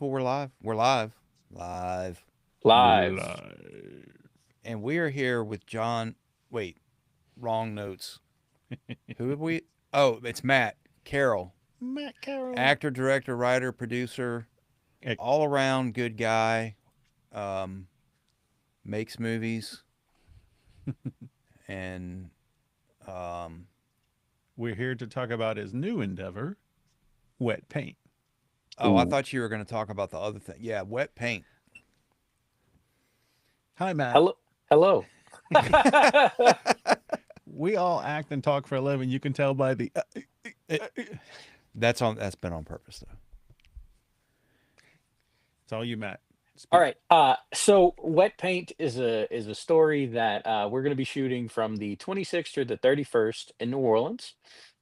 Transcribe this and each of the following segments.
people, we're live. We're live. Live. Live. Live. And we are here with John. Wait, wrong notes. Who have we? Oh, it's Matt Carroll. Matt Carroll. Actor, director, writer, producer, Eh, all around good guy. Um, Makes movies. And, um, We're here to talk about his new endeavor, wet paint. oh, I Ooh. thought you were going to talk about the other thing. Yeah, wet paint. Hi, Matt. Hello. Hello. We all act and talk for a living. You can tell by the. That's on. That's been on purpose, though. It's all you, Matt. All Speak. right. So Wet Paint is a story that we're going to be shooting from the 26th to the 31st in New Orleans,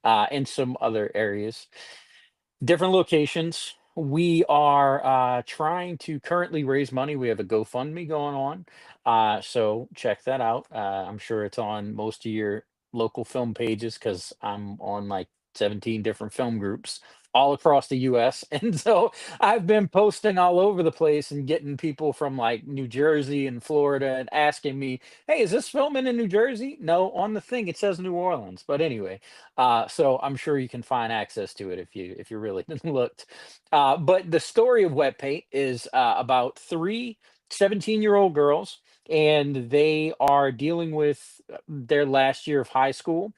and some other areas, different locations. We are trying to currently raise money. We have a GoFundMe going on. So check that out. I'm sure it's on most of your local film pages because I'm on like 17 different film groups all across the US. And so I've been posting all over the place and getting people from like New Jersey and Florida and asking me, hey, is this filming in New Jersey? No, on the thing it says New Orleans. But anyway, so I'm sure you can find access to it if you really looked. But the story of Wet Paint is about three 17-year-old girls, and they are dealing with their last year of high school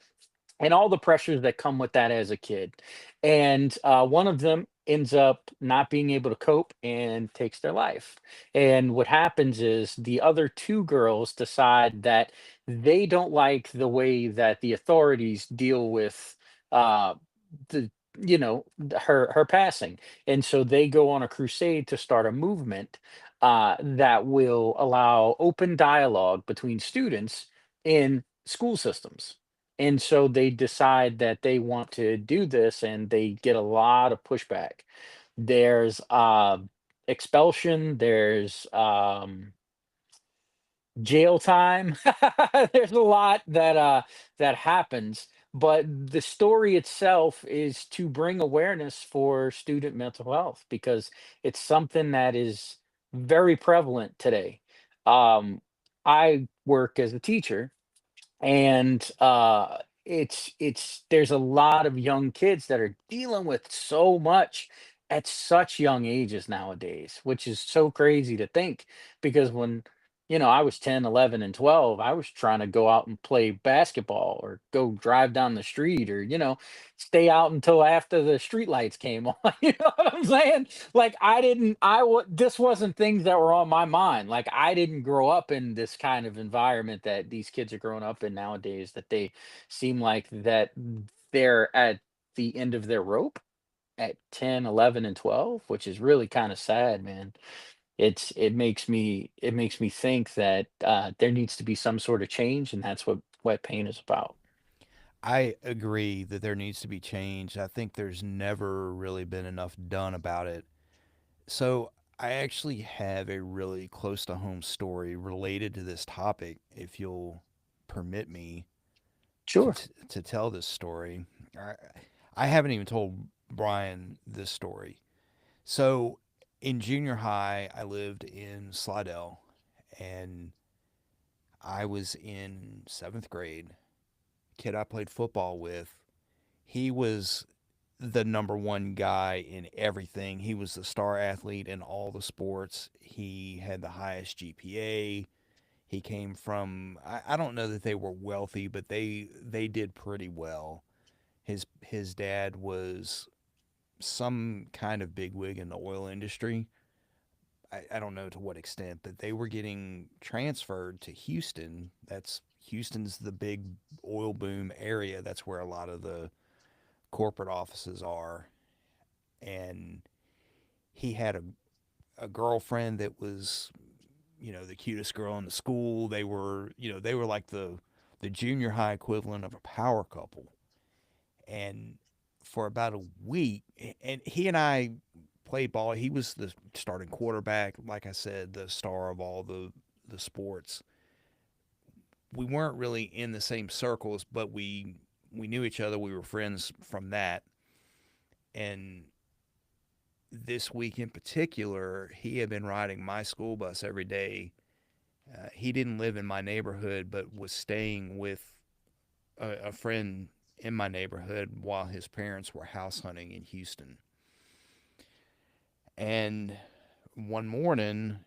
and all the pressures that come with that as a kid. And one of them ends up not being able to cope and takes their life. And what happens is the other two girls decide that they don't like the way that the authorities deal with uh, the her passing, and so they go on a crusade to start a movement that will allow open dialogue between students in school systems. And so they decide that they want to do this and they get a lot of pushback. There's expulsion, there's jail time. There's a lot that happens, but the story itself is to bring awareness for student mental health because it's something that is very prevalent today. Um I work as a teacher, and it's there's a lot of young kids that are dealing with so much at such young ages nowadays, which is so crazy to think because when I was 10, 11, and 12, I was trying to go out and play basketball or go drive down the street or stay out until after the street lights came on. You know what I'm saying? Like I didn't I wa- this wasn't things that were on my mind. Like I didn't grow up in this kind of environment that these kids are growing up in nowadays, that they seem like that they're at the end of their rope at 10, 11, and 12, which is really kind of sad, man. It makes me think that there needs to be some sort of change, and that's what Wet Paint is about. I agree that there needs to be change. I think there's never really been enough done about it. So, I actually have a really close to home story related to this topic, if you'll permit me Sure. to tell this story. I, I haven't even told Brian this story. So, in junior high, I lived in Slidell, and I was in seventh grade. Kid I played football with, he was the number one guy in everything. He was the star athlete in all the sports. He had the highest GPA. He came from, I don't know that they were wealthy, but they did pretty well. His dad was some kind of bigwig in the oil industry. I don't know to what extent, but they were getting transferred to Houston. Houston's the big oil boom area. That's where a lot of the corporate offices are. And he had a girlfriend that was, the cutest girl in the school. They were like the junior high equivalent of a power couple. And for about a week, and he and I played ball. He was the starting quarterback, like I said, the star of all the sports. We weren't really in the same circles, but we knew each other. We were friends from that. And this week in particular, he had been riding my school bus every day. He didn't live in my neighborhood, but was staying with a friend in my neighborhood while his parents were house hunting in Houston. And one morning,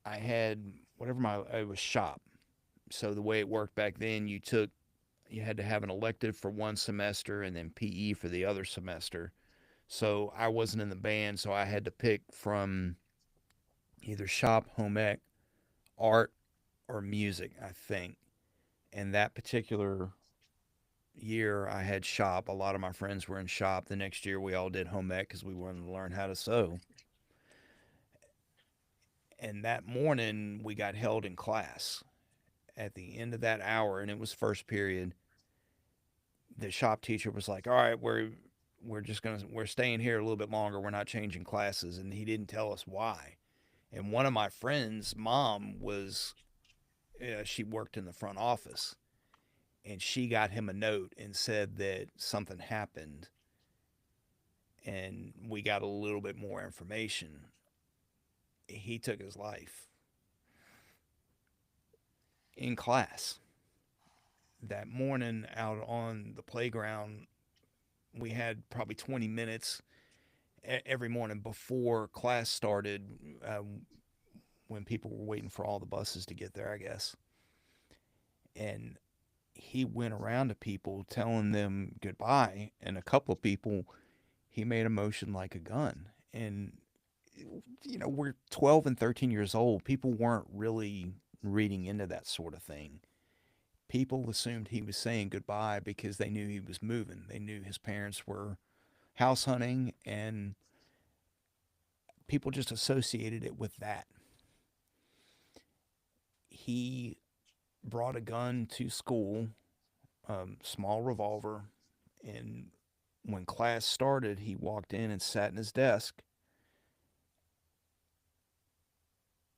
I had whatever it was shop. So the way it worked back then, you had to have an elective for one semester and then PE for the other semester. So I wasn't in the band, so I had to pick from either shop, home ec, art, or music, I think. And that particular year, I had shop. A lot of my friends were in shop. The next year, we all did home ec because we wanted to learn how to sew. And that morning, we got held in class. At the end of that hour, and it was first period, the shop teacher was like, "All right, we're staying here a little bit longer. We're not changing classes." And he didn't tell us why. And one of my friends' mom was she worked in the front office, and she got him a note and said that something happened, and we got a little bit more information. He took his life in class that morning out on the playground. We had probably 20 minutes every morning before class started, when people were waiting for all the buses to get there, I guess. And he went around to people telling them goodbye, and a couple of people, he made a motion like a gun. And, we're 12 and 13 years old. People weren't really reading into that sort of thing. People assumed he was saying goodbye because they knew he was moving. They knew his parents were house hunting, and people just associated it with that. He brought a gun to school, small revolver, and when class started, he walked in and sat in his desk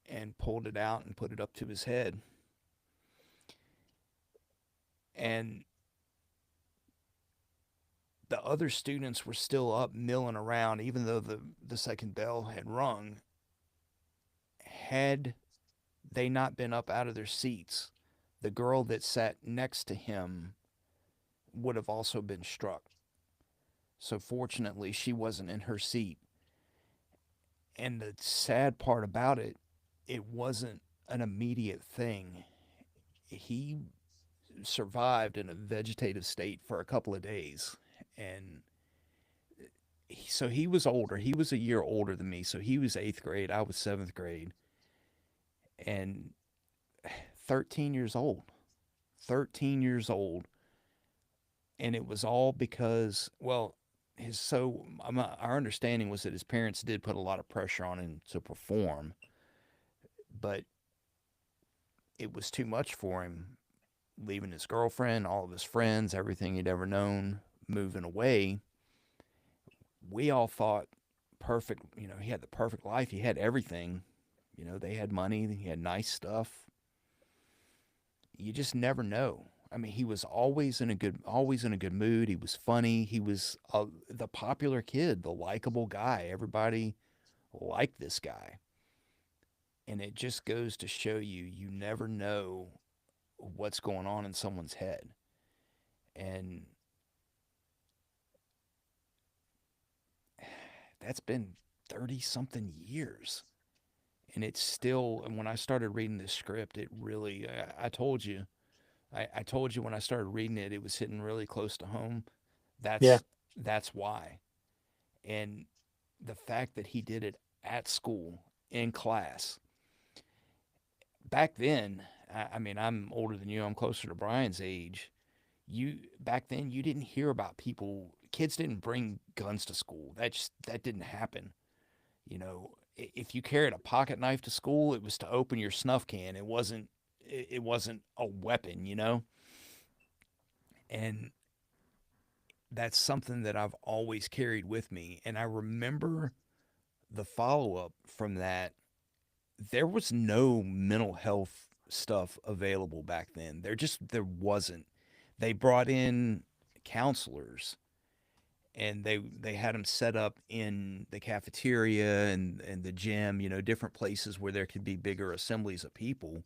and pulled it out and put it up to his head. And the other students were still up milling around, even though the second bell had rung. Had they not been up out of their seats, the girl that sat next to him would have also been struck. So fortunately, she wasn't in her seat. And the sad part about it, it wasn't an immediate thing. He survived in a vegetative state for a couple of days. And so he was older. He was a year older than me. So he was eighth grade. I was seventh grade. And 13 years old. 13 years old. And it was all because, well, our understanding was that his parents did put a lot of pressure on him to perform, but it was too much for him, leaving his girlfriend, all of his friends, everything he'd ever known, moving away. We all thought perfect, he had the perfect life. He had everything. They had money, he had nice stuff. You just never know. I mean, he was always in a good mood. He was funny. He was the popular kid, the likable guy. Everybody liked this guy. And it just goes to show you never know what's going on in someone's head. And that's been 30 something years. And it's still, and when I started reading this script, it really, I told you, I told you when I started reading it, it was hitting really close to home. Yeah. That's why. And the fact that he did it at school, in class, back then, I mean, I'm older than you. I'm closer to Brian's age. Back then, you didn't hear about people. Kids didn't bring guns to school. That didn't happen. If you carried a pocket knife to school, it was to open your snuff can. It wasn't a weapon. And that's something that I've always carried with me. And I remember the follow up from that. There was no mental health stuff available back then. There wasn't. They brought in counselors, and they had them set up in the cafeteria and the gym, you know, different places where there could be bigger assemblies of people.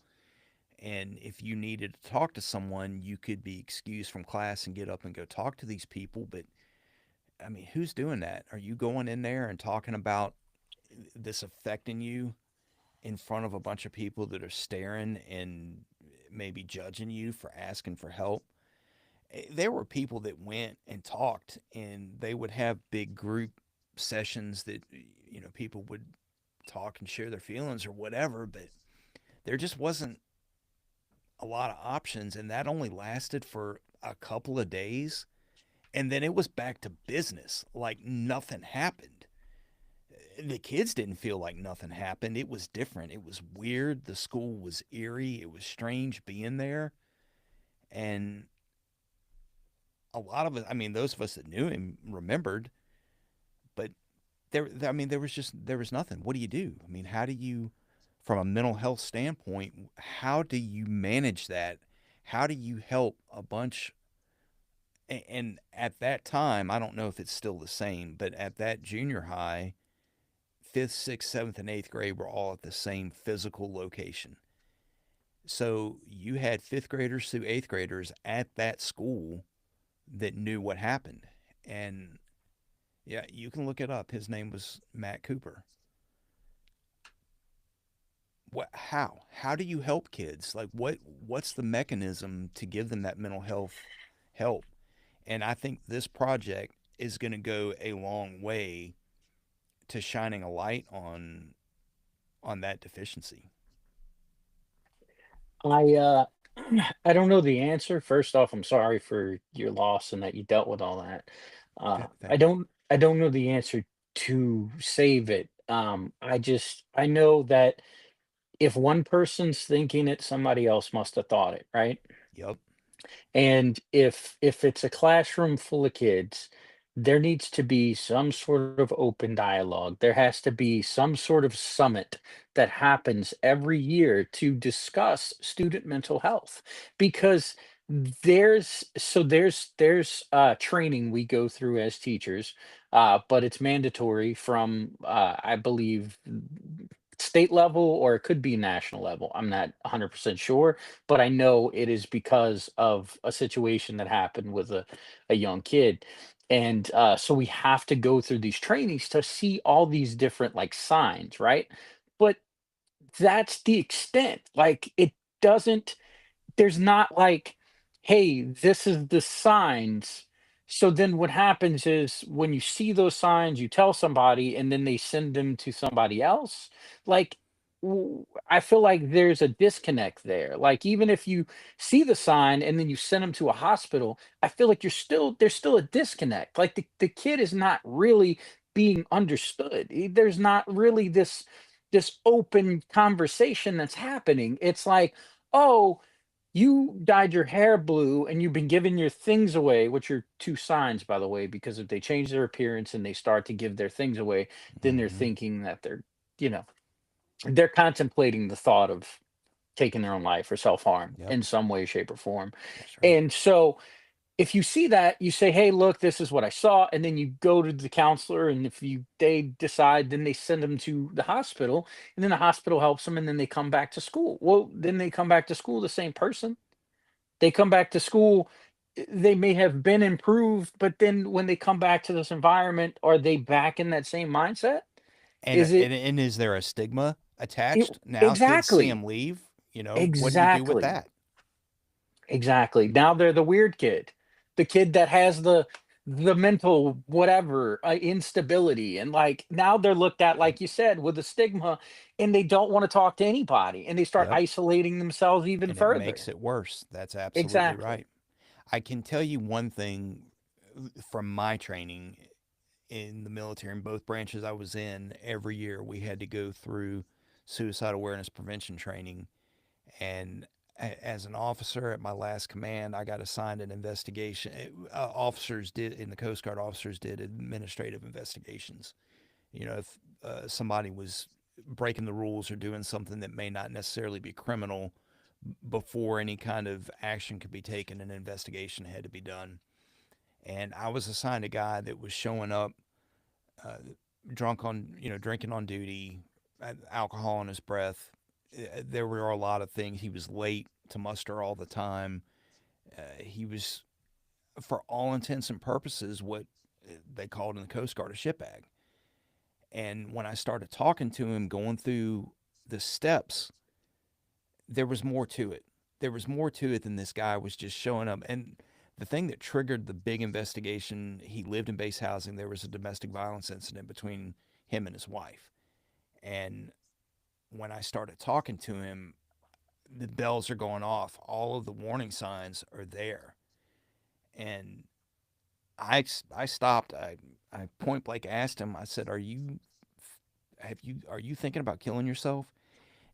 And if you needed to talk to someone, you could be excused from class and get up and go talk to these people. But I mean, who's doing that? Are you going in there and talking about this affecting you in front of a bunch of people that are staring and maybe judging you for asking for help? There were people that went and talked, and they would have big group sessions that, you know, people would talk and share their feelings or whatever, but there just wasn't a lot of options, and that only lasted for a couple of days, and then it was back to business like nothing happened. The kids didn't feel like nothing happened. It was different. It was weird. The school was eerie. It was strange being there. And a lot of us, I mean, those of us that knew him remembered, but I mean, there was nothing. What do you do? I mean, how do you, from a mental health standpoint, how do you manage that? How do you help a bunch? And at that time, I don't know if it's still the same, but at that junior high, fifth, sixth, seventh, and eighth grade were all at the same physical location. So you had fifth graders through eighth graders at that school that knew what happened. And yeah, you can look it up. His name was Matt Cooper. What? How? How do you help kids? Like, what's the mechanism to give them that mental health help? And I think this project is going to go a long way to shining a light on that deficiency. I I don't know the answer. First off, I'm sorry for your loss and that you dealt with all that. Thank you. I don't know the answer to save it. I know that if one person's thinking it, somebody else must have thought it, right? Yep. And if it's a classroom full of kids, there needs to be some sort of open dialogue. There has to be some sort of summit that happens every year to discuss student mental health because there's training we go through as teachers, but it's mandatory from I believe state level or it could be national level. I'm not 100% sure, but I know it is because of a situation that happened with a young kid. And so we have to go through these trainings to see all these different like signs, right? But that's the extent. Like it doesn't there's not like, "Hey, this is the signs." So then what happens is when you see those signs, you tell somebody and then they send them to somebody else. Like, I feel like there's a disconnect there. Like, even if you see the sign and then you send them to a hospital, I feel like there's still a disconnect. Like the kid is not really being understood. There's not really this open conversation that's happening. It's like, oh, you dyed your hair blue and you've been giving your things away, which are two signs, by the way, because if they change their appearance and they start to give their things away, then they're Mm-hmm. thinking that you know, they're contemplating the thought of taking their own life or self-harm Yep. in some way, shape, or form. That's right. And so if you see that, you say, "Hey, look, this is what I saw," and then you go to the counselor, and if they decide, then they send them to the hospital, and then the hospital helps them, and then they come back to school. Well, then they come back to school the same person. They come back to school, they may have been improved, but then when they come back to this environment, are they back in that same mindset? And Is it, is there a stigma it attached? Now kids see exactly, them leave. You know, what do you do with exactly, that? exactly. Now they're the weird kid, the kid that has the mental whatever instability, and like now they're looked at Yep. like you said with a stigma, and they don't want to talk to anybody, and they start Yep. isolating themselves even And it makes further. it worse. That's absolutely Exactly. right. I can tell you one thing from my training in the military in both branches I was in. Every year we had to go through suicide awareness prevention training, and as an officer at my last command, I got assigned an investigation. Officers did in the Coast Guard. Officers did administrative investigations. You know, if somebody was breaking the rules or doing something that may not necessarily be criminal, before any kind of action could be taken, an investigation had to be done. And I was assigned a guy that was showing up uh, drunk on, drinking on duty, alcohol in his breath. There were a lot of things. He was late to muster all the time. He was, for all intents and purposes, what they called in the Coast Guard a shitbag. And when I started talking to him, going through the steps, there was more to it. There was more to it than this guy was just showing up. And the thing that triggered the big investigation, he lived in base housing. There was a domestic violence incident between him and his wife. And when I started talking to him, the bells are going off. All of the warning signs are there. And I stopped. I point blank asked him. I said, are you thinking about killing yourself?"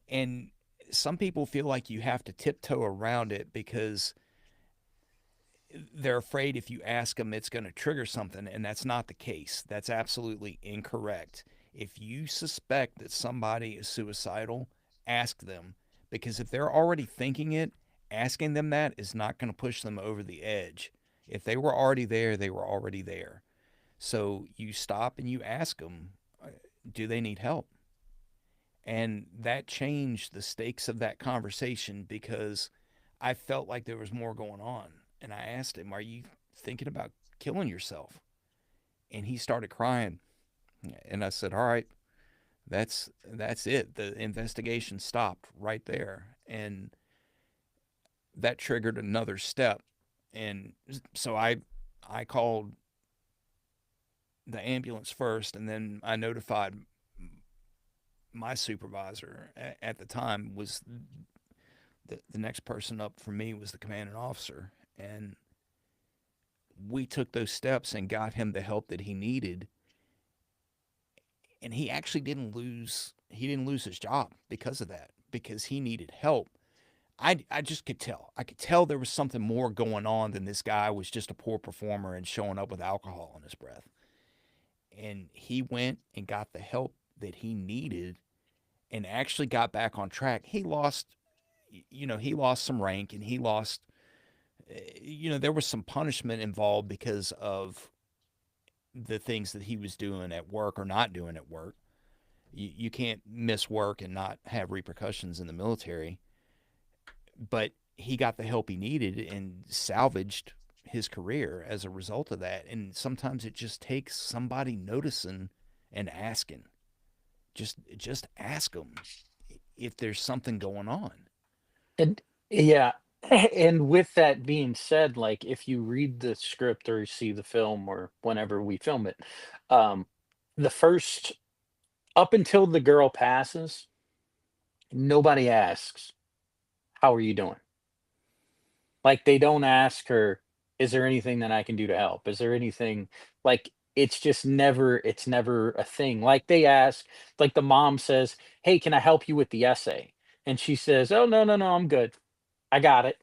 And some people feel like you have to tiptoe around it because they're afraid if you ask them it's going to trigger something, and that's not the case. That's absolutely incorrect. If you suspect that somebody is suicidal, ask them, because if they're already thinking it, asking them that is not going to push them over the edge. If they were already there, they were already there. So you stop and you ask them, do they need help? And that changed the stakes of that conversation because I felt like there was more going on. And I asked him, "Are you thinking about killing yourself?" And he started crying. And I said, "All right, that's it. The investigation stopped right there." And that triggered another step. And so I called the ambulance first, and then I notified my supervisor at the time. Was the next person up for me was the commanding officer, and we took those steps and got him the help that he needed. And he actually didn't lose his job because of that, because he needed help. I just could tell. I could tell there was something more going on than this guy was just a poor performer and showing up with alcohol in his breath. And he went and got the help that he needed and actually got back on track. He lost some rank, and he lost, there was some punishment involved because of the things that he was doing at work or not doing at work. You can't miss work and not have repercussions in the military. But he got the help he needed and salvaged his career as a result of that. And sometimes it just takes somebody noticing and asking. Just ask them if there's something going on. And yeah, and with that being said, like if you read the script or you see the film or whenever we film it, um, the first up until the girl passes, nobody asks, "How are you doing?" Like they don't ask her, "Is there anything that I can do to help? Is there anything?" Like it's never a thing. Like they ask, like the mom says, "Hey, can I help you with the essay?" And she says, "Oh no, no, no, I'm good. I got it."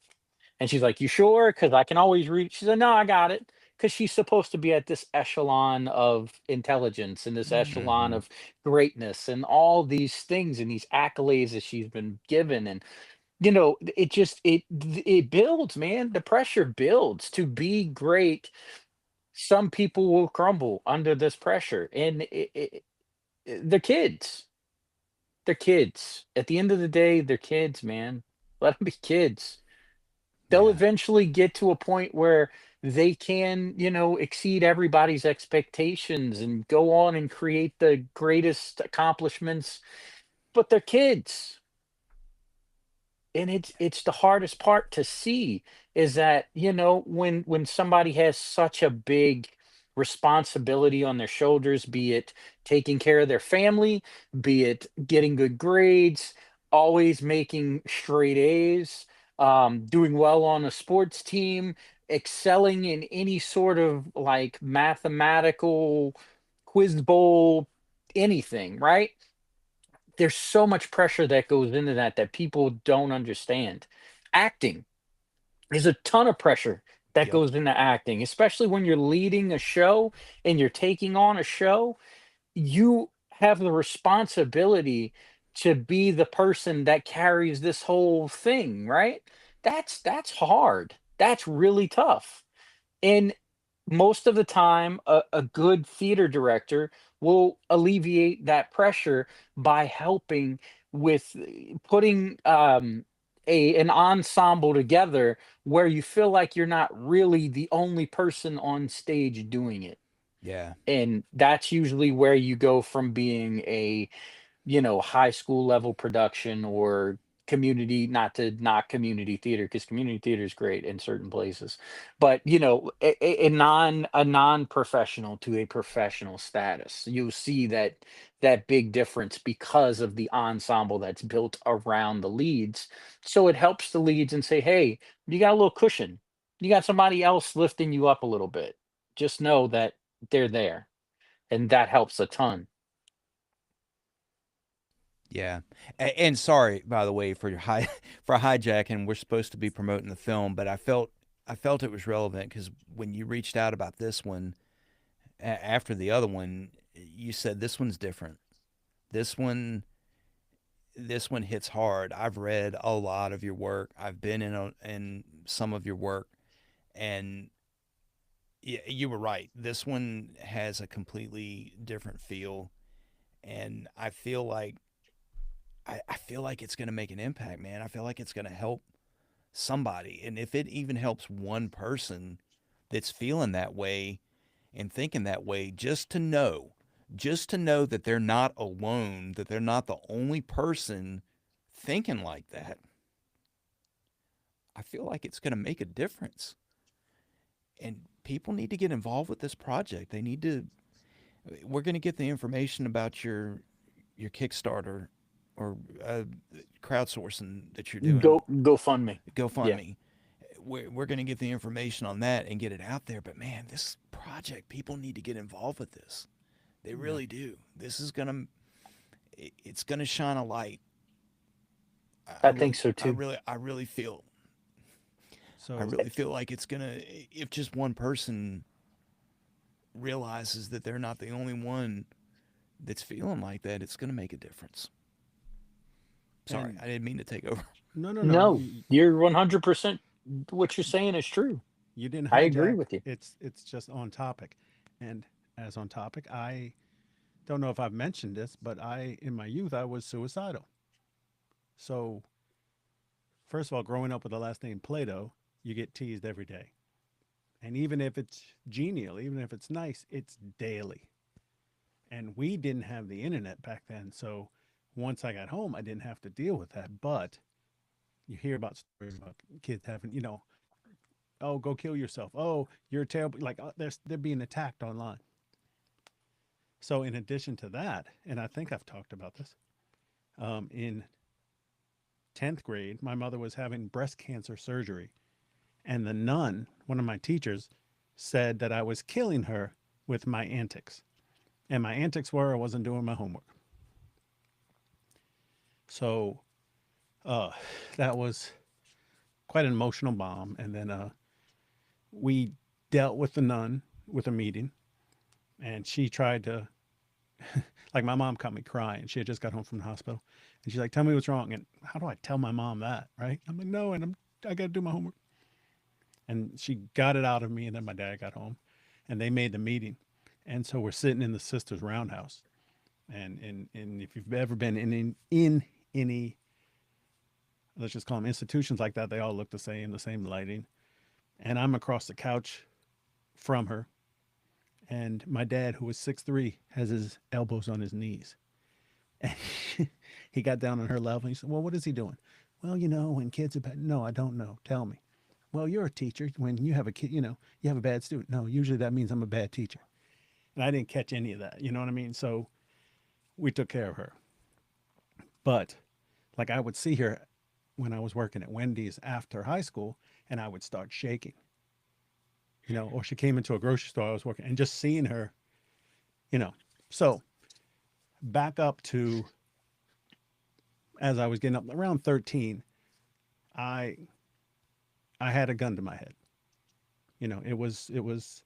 And she's like, "You sure? Because I can always read." She said, "No, I got it." Because she's supposed to be at this echelon of intelligence and this echelon Mm-hmm. of greatness and all these things and these accolades that she's been given. And it just it builds, man. The pressure builds to be great. Some people will crumble under this pressure, and they're kids. They're kids. At the end of the day, they're kids, man. Let them be kids. They'll Yeah. eventually get to a point where they can, exceed everybody's expectations and go on and create the greatest accomplishments, but they're kids. And it's the hardest part to see is that, when somebody has such a big responsibility on their shoulders, be it taking care of their family, be it getting good grades, always making straight A's, doing well on a sports team, excelling in any sort of like mathematical quiz bowl, anything, right? There's so much pressure that goes into that people don't understand. Acting, there's a ton of pressure that Yep. goes into acting, especially when you're leading a show and you're taking on a show. You have the responsibility to be the person that carries this whole thing, right? That's hard. That's really tough. And most of the time a good theater director will alleviate that pressure by helping with putting an ensemble together where you feel like you're not really the only person on stage doing it, Yeah. and that's usually where you go from being a, high school level production or community, not to knock community theater because community theater is great in certain places, but a non-professional to a professional status. You'll see that big difference because of the ensemble that's built around the leads. So it helps the leads and say, hey, you got a little cushion. You got somebody else lifting you up a little bit. Just know that they're there, and that helps a ton. Yeah. And sorry, by the way, for your high for hijacking. We're supposed to be promoting the film, but I felt it was relevant because when you reached out about this one after the other one, you said this one's different. This one this one hits hard. I've read a lot of your work. I've been in some of your work, and you were right. This one has a completely different feel, and I feel like it's going to make an impact, man. I feel like it's going to help somebody. And if it even helps one person that's feeling that way and thinking that way, just to know that they're not alone, that they're not the only person thinking like that, I feel like it's going to make a difference. And people need to get involved with this project. We're going to get the information about your Kickstarter or crowdsourcing that you're doing, Go fund me. Yeah. GoFundMe. We're going to get the information on that and get it out there. But man, this project, people need to get involved with this. They Yeah. really do. This is gonna, it's gonna shine a light. I I think really, so I too. really, I really feel, I So really feel like it's gonna. If just one person realizes that they're not the only one that's feeling like that, it's gonna make a difference. Sorry, and I didn't mean to take over. no, no, no. No, you're 100%, what you're saying is true. You didn't I agree hijack. with you. It's just on topic. And as on topic, I don't know if I've mentioned this, but I in my youth I was suicidal. So first of all, growing up with the last name Plato, you get teased every day. And even if it's genial, even if it's nice, it's daily. And we didn't have the internet back then. So once I got home, I didn't have to deal with that. But you hear about stories about kids having, oh, go kill yourself. Oh, you're terrible. Like they're being attacked online. So in addition to that, and I think I've talked about this, in 10th grade, my mother was having breast cancer surgery. And the nun, one of my teachers, said that I was killing her with my antics. And my antics were I wasn't doing my homework. So uh, that was quite an emotional bomb. And then we dealt with the nun with a meeting, and she tried to, like, my mom caught me crying. She had just got home from the hospital, and she's like, "Tell me what's wrong." And how do I tell my mom that, right? I'm like, "No," and I got to do my homework. And she got it out of me, and then my dad got home, and they made the meeting, and so we're sitting in the sisters' roundhouse, and if you've ever been in any, let's just call them institutions like that, they all look the same lighting, and I'm across the couch from her, and my dad, who was 6'3", has his elbows on his knees. And he got down on her level. And he said, "Well, what is he doing?" "Well, when kids are bad." "No, I don't know. Tell me." "Well, you're a teacher. When you have a kid, you have a bad student." "No, usually that means I'm a bad teacher." And I didn't catch any of that. You know what I mean? So we took care of her. But like I would see her when I was working at Wendy's after high school, and I would start shaking. Or she came into a grocery store I was working, and just seeing her, you know. So back up to as I was getting up around 13, I I had a gun to my head. It was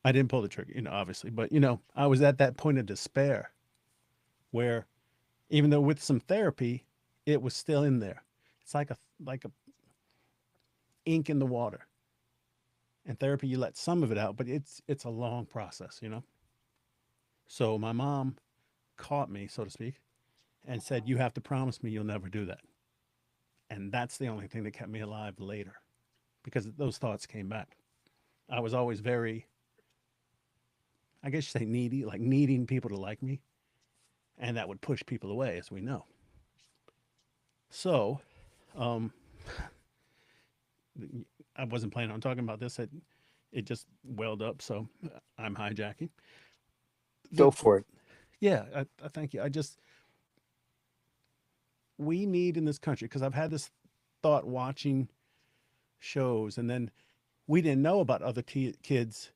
I didn't pull the trigger, obviously, but I was at that point of despair where even though with some therapy, it was still in there. It's like a ink in the water. And therapy, you let some of it out, but it's a long process, you know. So my mom caught me, so to speak, and said, "You have to promise me you'll never do that." And that's the only thing that kept me alive later, because those thoughts came back. I was always very, I guess you say, needy, like needing people to like me, and that would push people away, as we know. So, um, I wasn't planning on talking about this. It just welled up, so I'm hijacking. Go The for it. Yeah, I thank you. We need in this country, because I've had this thought watching shows, and then we didn't know about other kids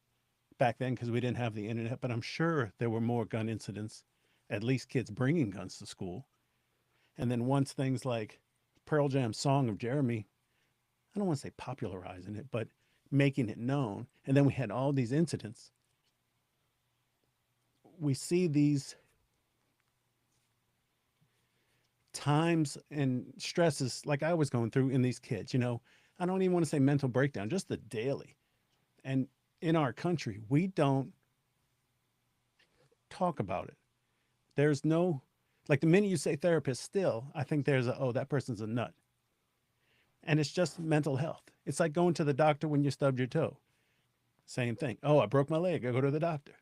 back then because we didn't have the internet, but I'm sure there were more gun incidents, at least kids bringing guns to school. And then once things like Pearl Jam's Song of Jeremy, I don't want to say popularizing it, but making it known, and then we had all these incidents, we see these times and stresses like I was going through in these kids, you know. I don't even want to say mental breakdown, just the daily. And in our country, we don't talk about it. There's no, like, the minute you say therapist, still, I think there's a, oh, that person's a nut. And it's just mental health. It's like going to the doctor when you stubbed your toe. Same thing. Oh, I broke my leg. I go to the doctor.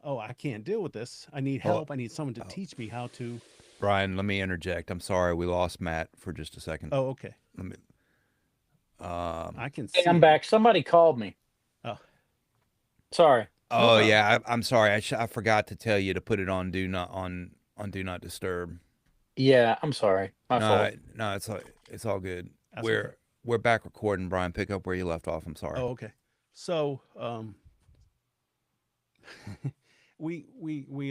Oh, I can't deal with this. I need Oh, help. I need someone to oh, teach me how to. Brian, let me interject. I'm sorry, we lost Matt for just a second. Oh, okay. Let me. Um. I can Hey, see I'm him. back. Somebody called me. Oh, Sorry. no Oh problem. yeah, I'm sorry. I forgot to tell you to put it on do not disturb. Yeah, I'm sorry. My No, fault. no, it's all good. That's okay. We're back recording, Brian. Pick up where you left off. I'm sorry. Oh, okay. So, we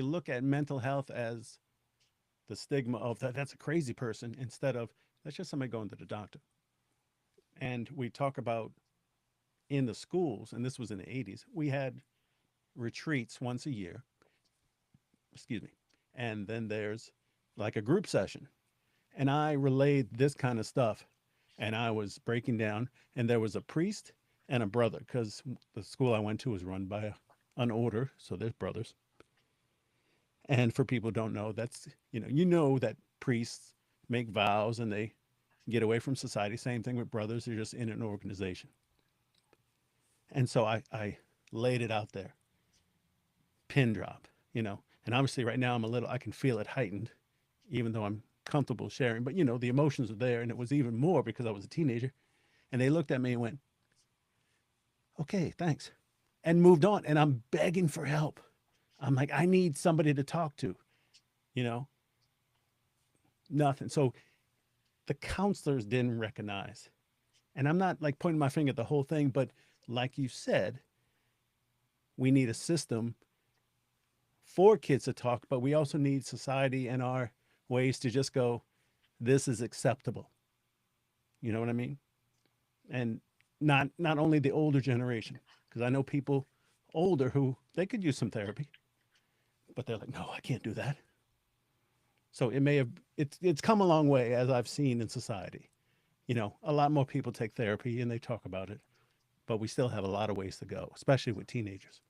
look at mental health as the stigma of that. That's a crazy person, instead of that's just somebody going to the doctor. And we talk about in the schools, and this was in the 80s, we had retreats once a year, excuse me. And then there's like a group session. And I relayed this kind of stuff, and I was breaking down, and there was a priest and a brother, because the school I went to was run by an order. So there's brothers. And for people who don't know, that's, you know that priests make vows and they get away from society. Same thing with brothers, they're just in an organization. And so I laid it out there, pin drop, you know. And obviously, right now, I can feel it heightened, even though I'm comfortable sharing. But, the emotions are there. And it was even more because I was a teenager. And they looked at me and went, okay, thanks. And moved on. And I'm begging for help. I'm like, I need somebody to talk to, you know, nothing. So the counselors didn't recognize. And I'm not like pointing my finger at the whole thing, but like you said, we need a system for kids to talk, but we also need society and our ways to just go, this is acceptable. You know what I mean? And not only the older generation, because I know people older who they could use some therapy, but they're like, no, I can't do that. So it's come a long way, as I've seen in society. A lot more people take therapy and they talk about it, but we still have a lot of ways to go, especially with teenagers.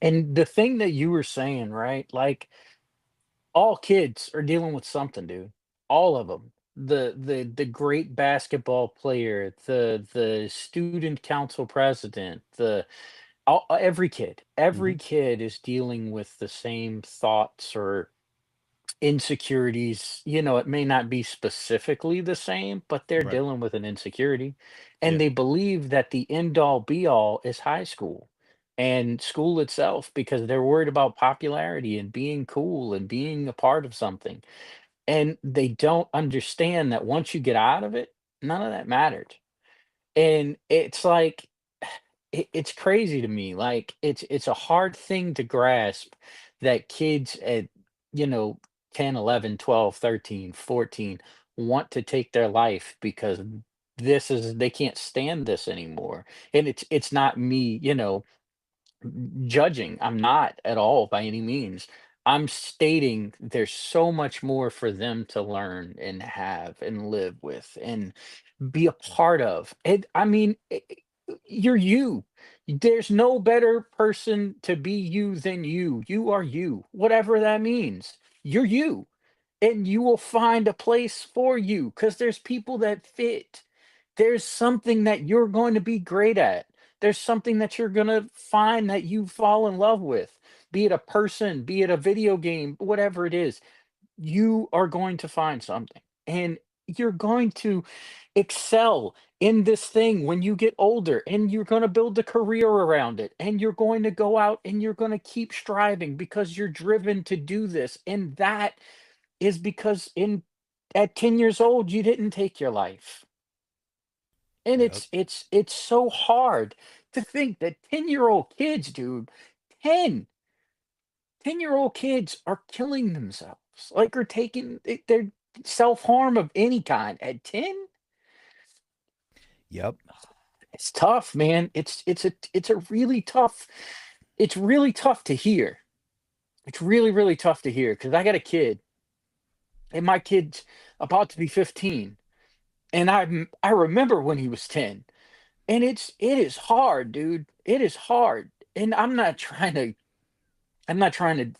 And the thing that you were saying, right? Like all kids are dealing with something, dude. All of them. The great basketball player, the student council president, Mm-hmm. every kid is dealing with the same thoughts or insecurities. It may not be specifically the same, but they're Right. dealing with an insecurity. And Yeah. they believe that the end all be all is high school and school itself because they're worried about popularity and being cool and being a part of something. And they don't understand that once you get out of it, none of that mattered. And it's like it's crazy to me. Like it's a hard thing to grasp that kids at, you know, 10, 11, 12, 13, 14 want to take their life because they can't stand this anymore. And it's not me, judging. I'm not at all by any means. I'm stating there's so much more for them to learn and have and live with and be a part of. And I mean, You're you. There's no better person to be you than you. You are you, whatever that means. You're you. And you will find a place for you because there's people that fit. There's something that you're going to be great at. There's something that you're going to find that you fall in love with, be it a person, be it a video game, whatever it is. You are going to find something. And you're going to excel in this thing when you get older, and you're going to build a career around it, and you're going to go out and you're going to keep striving because you're driven to do this. And that is because in at 10 years old you didn't take your life. And Yep. it's so hard to think that 10-year-old kids, dude, 10 10-year-old kids are killing themselves, like, are taking their self-harm of any kind at 10. Yep. It's tough, man. It's a really tough, it's really tough to hear. It's really, really tough to hear because I got a kid, and my kid's about to be 15, and I remember when he was 10, and it is hard, dude. It is hard, and I'm not trying to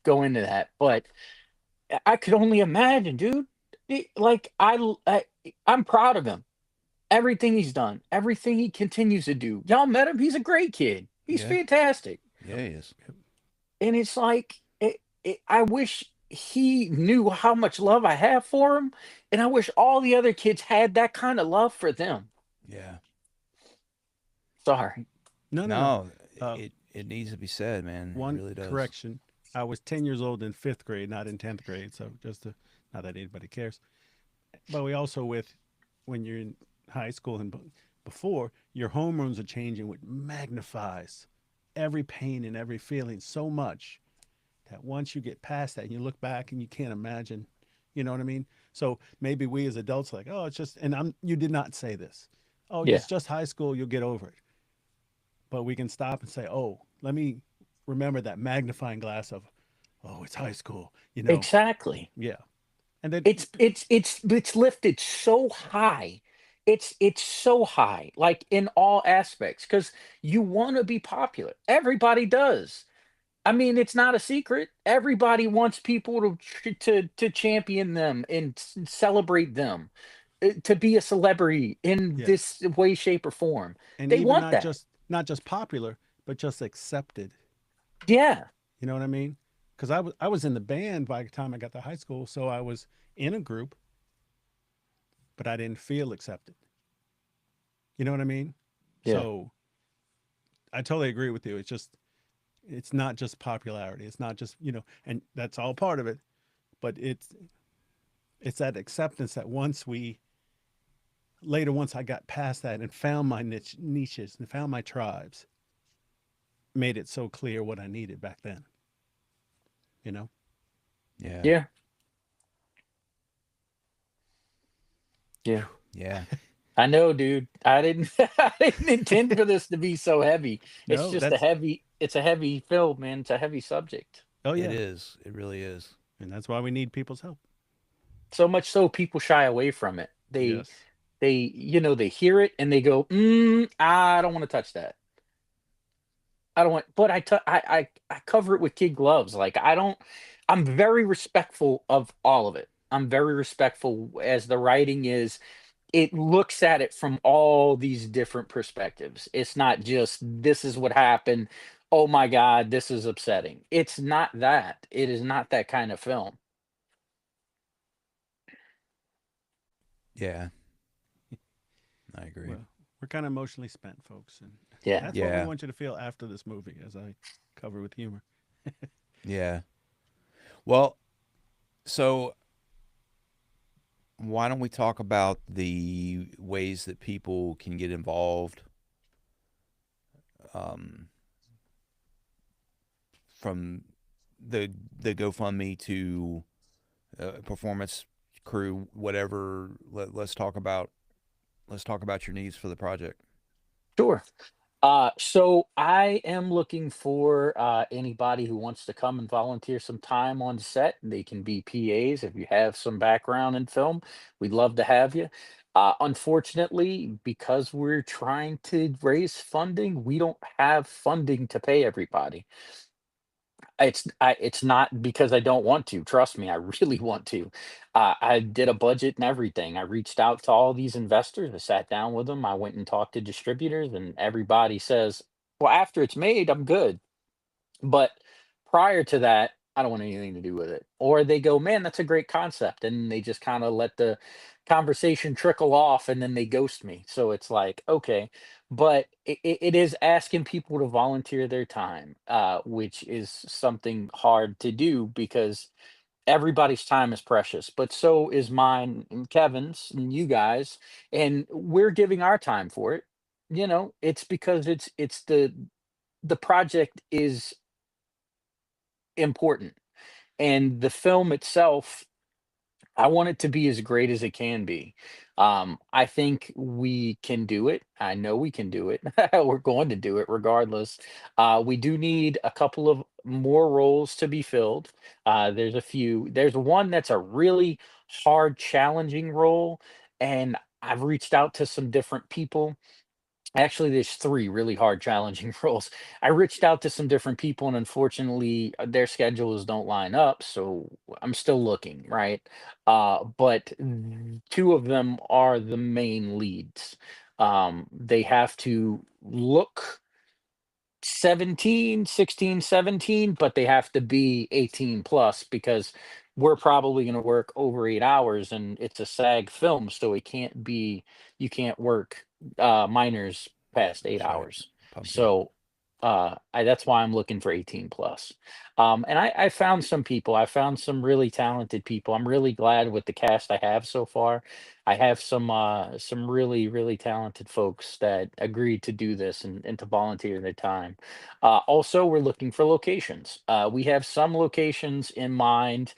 go into that, but I could only imagine, dude. Like I'm proud of him. Everything he's done, everything he continues to do. Y'all met him. He's a great kid. He's Yeah. fantastic. Yeah, he is. And it's like I wish he knew how much love I have for him, and I wish all the other kids had that kind of love for them. Yeah. Sorry. No, no, no. No, Uh, it needs to be said, man. It one really does. correction. I was 10 years old in fifth grade, not in 10th grade. So just to, not that anybody cares. But we also, with when you're in high school and before, your hormones are changing, which magnifies every pain and every feeling so much that once you get past that and you look back and you can't imagine, you know what I mean? So maybe we as adults like, oh, it's just, and you did not say this. Oh, Yeah. it's just high school, you'll get over it. But we can stop and say, oh, let me remember that magnifying glass of, oh, it's high school, you know? Exactly. Yeah. And then, It's lifted so high. It's so high, like in all aspects, because you want to be popular. Everybody does. I mean, it's not a secret. Everybody wants people to champion them and celebrate them, to be a celebrity in yes. this way, shape, or form. And They even want that. not just popular, but just accepted. Yeah. You know what I mean? Because I was in the band by the time I got to high school, so I was in a group, but I didn't feel accepted. You know what I mean? Yeah. So I totally agree with you. It's not just popularity. It's not just, and that's all part of it, but it's that acceptance that once I got past that and found my niches and found my tribes, made it so clear what I needed back then. You know? Yeah. Yeah. Yeah. Yeah. I know, dude. I didn't I didn't intend for this to be so heavy. It's No, just a that's heavy it's a heavy film, man. It's a heavy subject. oh It yeah, is. It really is. and that's why we need people's help. So much so people shy away from it. Yes. They hear it and they go, I don't want to touch that. I don't want, but I cover it with kid gloves. Like I don't, I'm very respectful of all of it. I'm very respectful as the writing is. It looks at it from all these different perspectives. It's not just this is what happened. Oh my God, this is upsetting. It's not that. It is not that kind of film. Yeah. I agree. Well, we're kind of emotionally spent, folks, and Yeah. that's what we Yeah. want you to feel after this movie, as I cover with humor. Yeah. Well, so why don't we talk about the ways that people can get involved, um, from the GoFundMe to performance crew, whatever. Let's talk about your needs for the project. Sure. So I am looking for anybody who wants to come and volunteer some time on set. They can be PAs if you have some background in film. We'd love to have you. Unfortunately, because we're trying to raise funding, we don't have funding to pay everybody. It's not because I don't want to. Trust me, I really want to. I did a budget and everything. I reached out to all these investors. I sat down with them. I went and talked to distributors, and everybody says, "Well, after it's made, I'm good." But prior to that, I don't want anything to do with it. Or they go, "Man, that's a great concept." And they just kind of let the conversation trickle off and then they ghost me. So it's like, okay. But it is asking people to volunteer their time, which is something hard to do because everybody's time is precious, but so is mine and Kevin's and you guys. And we're giving our time for it. It's because it's the project is important. And the film itself, I want it to be as great as it can be. I think we can do it. I know we can do it. We're going to do it regardless. We do need a couple of more roles to be filled. There's a few. There's one that's a really hard, challenging role, and I've reached out to some different people. Actually, there's 3 really hard, challenging roles. I reached out to some different people, and unfortunately, their schedules don't line up, so I'm still looking, right? But 2 of them are the main leads. They have to look 17, 16, 17, but they have to be 18 plus because we're probably going to work over 8 hours and it's a SAG film. So you can't work minors Yeah, past eight that's right. hours. Pumpkin. So that's why I'm looking for 18 plus. And I found some people, I found some really talented people. I'm really glad with the cast I have so far. I have some really, really talented folks that agreed to do this and to volunteer their time. Also, we're looking for locations. We have some locations in mind.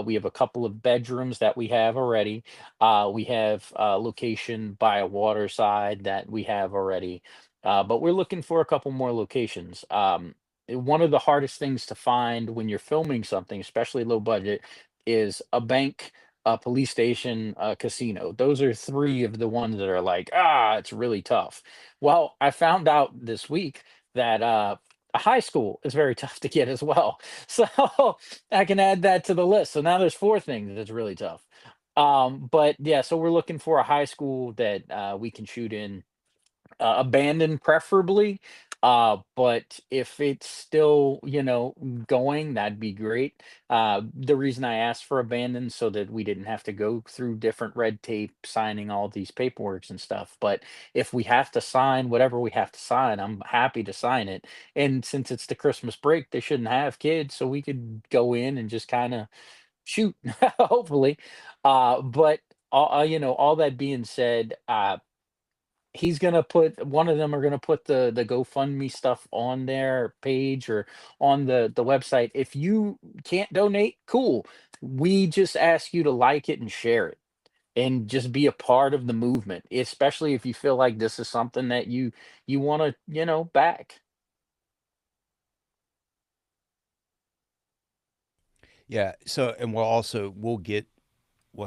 We have a couple of bedrooms that we have already. We have a location by a water side that we have already. But we're looking for a couple more locations. One of the hardest things to find when you're filming something, especially low budget, is a bank, a police station, a casino. Those are 3 of the ones that are like, it's really tough. Well, I found out this week that a high school is very tough to get as well. So I can add that to the list. So now there's 4 things that's really tough. But yeah, so we're looking for a high school that we can shoot in, abandoned preferably. But if it's still, going, that'd be great. The reason I asked for abandoned so that we didn't have to go through different red tape, signing all these paperworks and stuff. But if we have to sign whatever we have to sign, I'm happy to sign it. And since it's the Christmas break, they shouldn't have kids, so we could go in and just kind of shoot, hopefully. But all that being said, he's gonna put one of them are gonna put the GoFundMe stuff on their page or on the website. If you can't donate, cool. We just ask you to like it and share it and just be a part of the movement, especially if you feel like this is something that you want to, back. Yeah. So, and we'll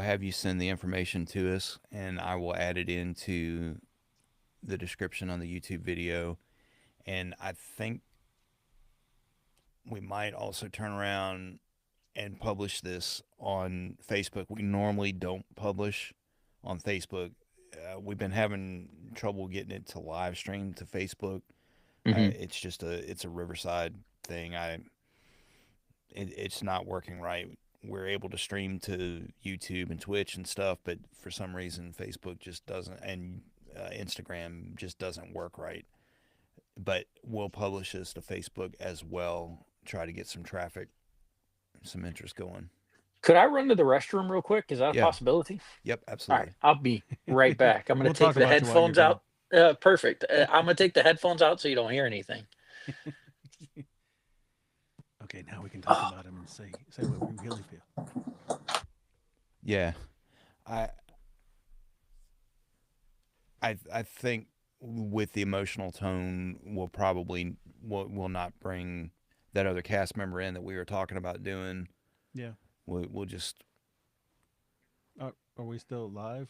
have you send the information to us, and I will add it into the description on the YouTube video. And I think we might also turn around and publish this on Facebook. We normally don't publish on Facebook. We've been having trouble getting it to live stream to Facebook. Hmm. It's a Riverside thing. It's not working right. We're able to stream to YouTube and Twitch and stuff, but for some reason Facebook just doesn't, and Instagram just doesn't work right. But we'll publish this to Facebook as well. Try to get some traffic, some interest going. Could I run to the restroom real quick? Is that a Yeah. possibility? Yep. All right, Absolutely. I'll be right back. I'm gonna We'll take talk the about you while you're headphones gone. out. Perfect. I'm gonna take the headphones out so you don't hear anything. Okay, now we can talk about him and say what we really feel. Yeah. I I think with the emotional tone, will not bring that other cast member in that we were talking about doing. Yeah. We'll just Are we still live?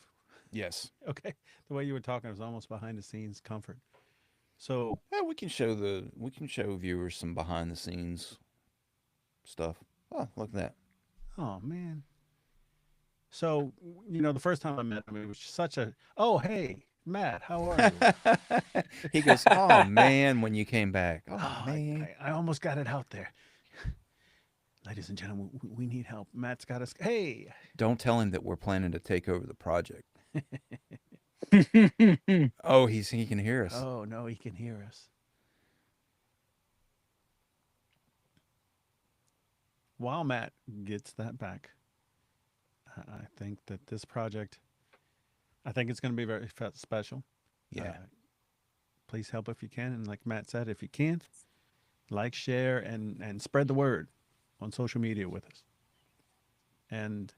Yes. Okay. The way you were talking was almost behind the scenes comfort. So, Yeah, we can show viewers some behind the scenes stuff. Oh, look at oh man. So, the first time I met him, it was such a, oh, hey, Matt, how are you? that. He goes, "Oh man," when you came back. Oh, Oh man. I almost got it out there. Ladies and gentlemen, we need help. Matt's got us. Hey. Don't tell him that we're planning to take over the project. uh, Oh, he can hear us. Oh, no, he can hear us. While Matt gets that back, I think that this project, I think it's going to be very special. Yeah. Please help if you can. And like Matt said, if you can't, like, share, and spread the word on social media with us. And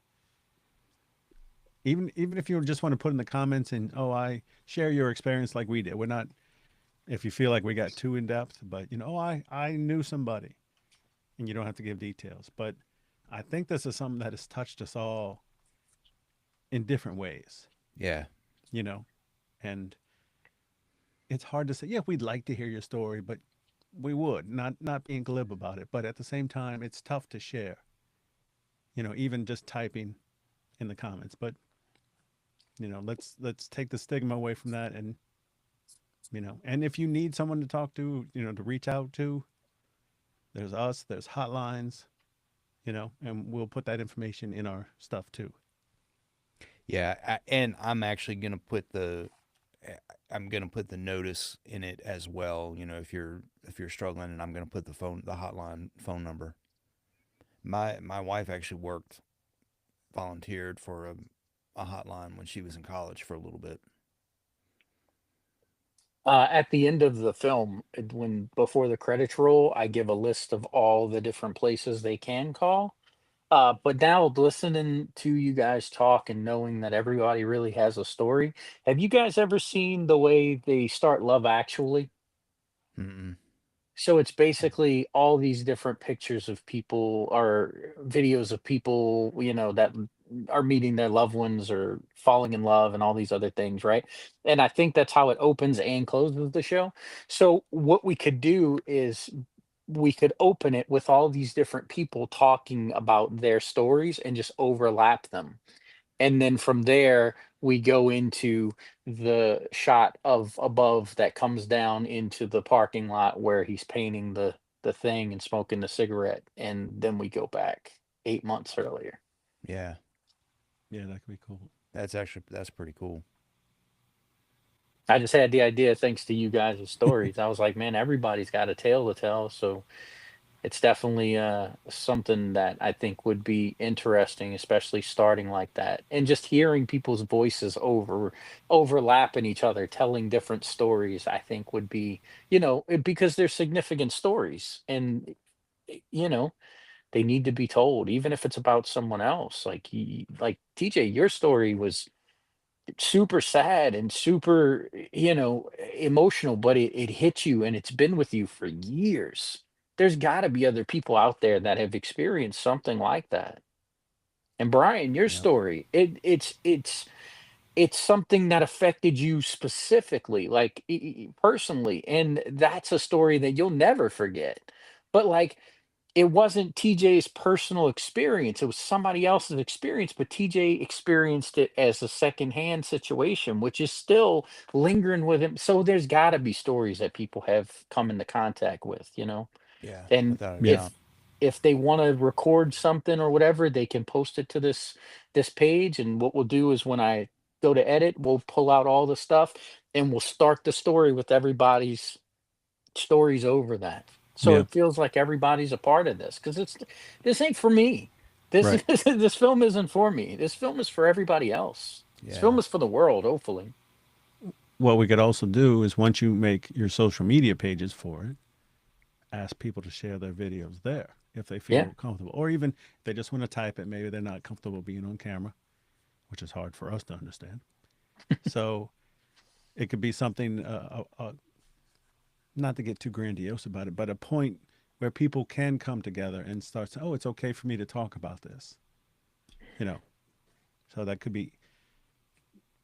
even if you just want to put in the comments and, oh, I share your experience like we did. We're not, if you feel like we got too in depth, but oh, I knew somebody, and you don't have to give details. But I think this is something that has touched us all in different ways, Yeah. you know, and it's hard to say, yeah, we'd like to hear your story, but we would not being glib about it. But at the same time, it's tough to share, even just typing in the comments. But let's take the stigma away from that. And and if you need someone to talk to, to reach out to, there's us, there's hotlines, and we'll put that information in our stuff too. Yeah, and I'm actually gonna put I'm gonna put the notice in it as well. You know, if you're struggling, and I'm gonna put the hotline phone number. My wife actually volunteered for a hotline when she was in college for a little bit. at the end of the film, when before the credits roll, I give a list of all the different places they can call. But now listening to you guys talk and knowing that everybody really has a story, have you guys ever seen the way they start Love Actually? Mm-mm. So it's basically all these different pictures of people or videos of people, that are meeting their loved ones or falling in love and all these other things, right? And I think that's how it opens and closes the show. So what we could do is we could open it with all these different people talking about their stories and just overlap them, and then from there we go into the shot of above that comes down into the parking lot where he's painting the thing and smoking the cigarette, and then we go back 8 months earlier. Yeah, Yeah, that could be cool. that's pretty cool. I just had the idea thanks to you guys' stories. I was like, man, everybody's got a tale to tell, so it's definitely something that I think would be interesting, especially starting like that, and just hearing people's voices overlapping each other, telling different stories. I think would be, because they're significant stories, and you know they need to be told, even if it's about someone else. Like TJ, your story was super sad and super, emotional, but it hit you and it's been with you for years. There's got to be other people out there that have experienced something like that. And Brian, your Yep. story, it's something that affected you specifically, like personally, and that's a story that you'll never forget. But like, it wasn't TJ's personal experience, it was somebody else's experience, but TJ experienced it as a secondhand situation, which is still lingering with him. So there's got to be stories that people have come into contact with. Yeah, And without a Yeah. doubt. if they want to record something or whatever, they can post it to this page. And what we'll do is when I go to edit, we'll pull out all the stuff and we'll start the story with everybody's stories over that. So Yeah. it feels like everybody's a part of this because this ain't for me. This Right. this film isn't for me. This film is for everybody else. This Yeah. film is for the world, hopefully. What we could also do is once you make your social media pages for it, ask people to share their videos there if they Yeah. feel comfortable, or even if they just want to type it. Maybe they're not comfortable being on camera, which is hard for us to understand. So it could be something, not to get too grandiose about it, but a point where people can come together and start saying, "Oh, it's okay for me to talk about this," you know. So that could be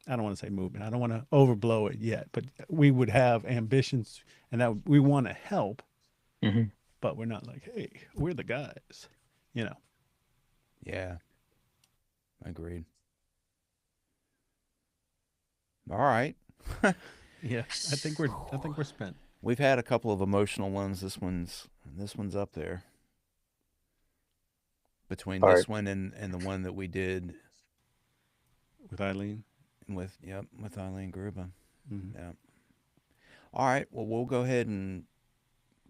I don't want to say movement. I don't want to overblow it yet, but we would have ambitions and that we want to help, Hmm. but we're not like, hey, we're the guys, you know. Yeah, agreed. All right. Yeah, I think we're spent. We've had a couple of emotional ones. This one's up there between All right. this one and the one that we did With Eileen. with Eileen Gruba. Hmm. Yeah. All right. Well, we'll go ahead and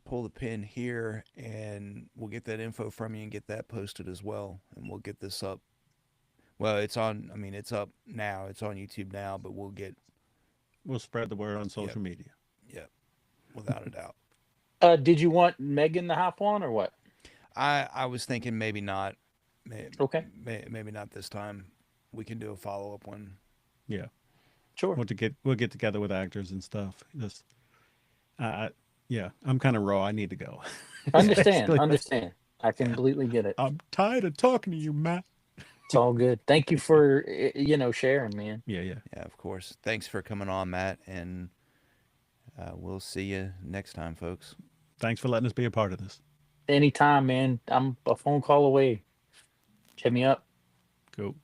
pull the pin here, and we'll get that info from you and get that posted as well, and we'll get this up. Well, it's on. I mean, it's up now. It's on YouTube now, but we'll get. We'll spread the word on Yep. social media. Yep. Without a doubt. Did you want Megan to hop on or what? I was thinking maybe not. Okay. Maybe not this time. We can do a follow up one. Yeah, Sure. we'll get together with actors and stuff. Just, I yeah, I'm kind of raw. I need to go. Understand. Basically, Understand. I Yeah. completely get it. I'm tired of talking to you, Matt. It's all good. Thank you for sharing, man. Yeah, yeah. Yeah. Of course. Thanks for coming on, Matt, and we'll see you next time, folks. Thanks for letting us be a part of this. Anytime, man. I'm a phone call away. Hit me up. Cool.